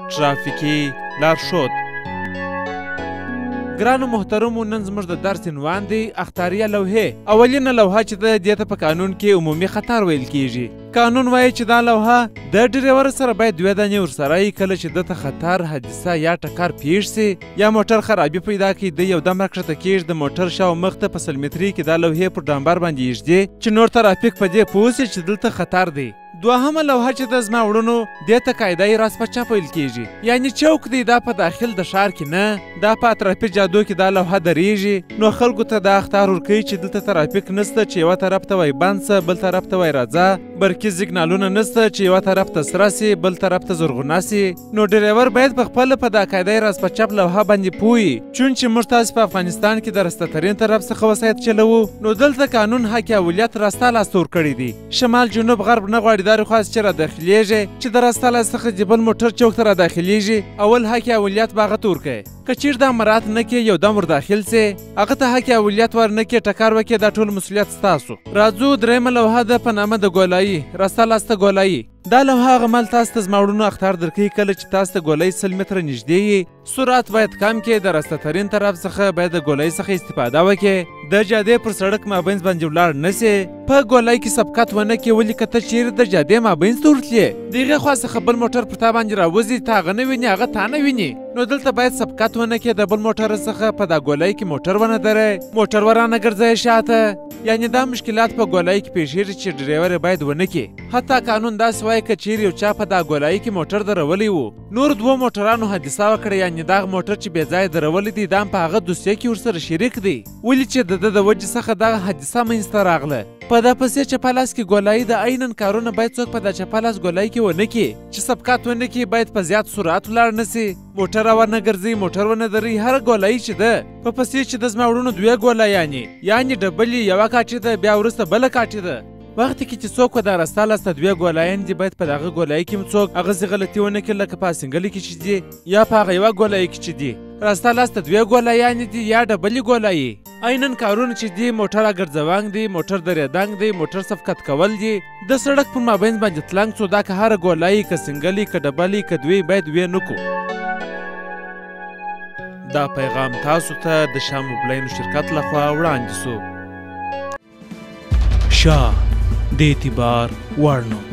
ترافیکي لارښود. ګرانو محترمو، نن زموږ د درس عنوان دی اختاریه لوحې. اولینه لوحه چې ده دې ته په قانون کې عمومي خطر ویل کیږي. قانون وایي چې دا لوحه د ډریور سره باید 2 دانې ورسره وي. کله چې ده ته خطر، حادثه یا ټکر پیښ سي یا موټر خرابي پیدا کړي، ده یو دم راکښته کېږي، د موټر شا او مخ ته په 100 متري کې دا لوحې پر ډامبر باندې ایږدي چې نور ترافیک په دې پوه سي چې دلته خطر دی. دوهمه لوحه چې ده زما وړونو دې ته قاعده راست په چپ ویل کېږي، یعنې چوک دی دا په داخل د ښار کې نه، دا په اطرافي جادو کې دا لوحه درېږي. نو خلکو ته دا اختار ورکوي چې دلته ترافیک نسته چې یوه طرف ته وایي بند سه، بل طرف ته وایي راځه. برقي سیګنالونه نسته چې یوه طرف ته سره سي، بل طرف ته زرغونه سي. نو ډریور باید په خپله په دا قاعده راست په چپ لوحه باندې پوه وي. چون چې موږ تاسې په افغانستان کې د رستترین طرف څخه وسایط چلوو، نو دلته قانون حق اولیت راسته لاسته ورکړی دی. شمال جنوب غرب نه غواړي دا رخواست چې داخليږي چې د راسته لاس څخه د بل موټر چوک ته داخليږي، اول حق اولیت به هغه ته ورکوي. که چیرې دا مراعات نه کړي، یو دم ور داخل سي، هغه ته حق اولیت ور نه کړي، ټکر وکړي، دا ټول مسؤلیت ستاسو. راځو درېیمه لوحه ده په نامه د ګولایي، راسته لاسته ګولایي. دا لوحه هغه مهال تاسو ته زما وړونو اختار درکوي کله چې تاسو ته ګولایي 100 متره نږدې یي. سرعت باید کم کړي، د راسته ترین طرف څخه باید د ګولایي څخه استفاده وکړي، د جادې پر سړک مابینځ باندې ولاړ نه سي، په ګولایي کې سبقت ونه کړي. ولې که ته چیرې د جادې مابینځ ته ورتلې، د هغې خوا څخه بل موټر پر تا باندې راوځي، ته هغه نه وینې، هغه تا نه ویني، نو دلته باید سبقت ونه کړي، د بل موټر څخه په دا ګولایي کې موټر ونه درې، موټر ورانه ګرځوي شاته. یعنې دا مشکلات په ګولایي کې پیښیږي چې ډریور باید ونه کړي. حتی قانون داسې وایي که چیرې یو چا په دا ګولایي کې موټر درولی و، نور 2 موټرانو حادثه وکړه، یعنې دغه موټر چې بې ځایه درولی دی دا هم په هغه دوسیه کې ورسره شریک دی. ولې چې د ده د وجې څخه دغه حادثه منځته راغله. په دا پسې چپالاس کې ګولایي د عیناً کارونه باید څوک په دا چپالاس ګولایي کې ونه کړي، چې سبقت ونه کړي، باید په زیات سرعت ولاړ نه سي، موټر ونه ګرځي، موټر ونه دري. هر ګولایي چې ده په پسې چې د زما وړونو 2 ګولایانې، یعنې ډبلې، یوه کاټې ده، بیا وروسته بله کاټې ده. وخت کې چې څوک دا راسته لاسته 2 ګولایان دي، باید په دغه ګولایي کې څوک هغسې غلطي ونه کړي لکه په سنګلې کې چې دي یا په هغه یوه ګولایي کې چې دي. راسته لاسته 2 ګولایانې دي یا ډبلې ګولایي. عیناً کارونه چې دي، موټر ګرځونګ دی، موټر درېدنګ دی، موټر سبقت کول دي، د سړک په مابینځ باندې تلنګ څو دا که هره ګولایي که سنګلې که ډبلې که 2 باید وې نه کړو. دا پیغام تاسو ته د شاه موبلاینو شرکت لخوا وړاندې سو. شاه د اعتبار وړ نوم.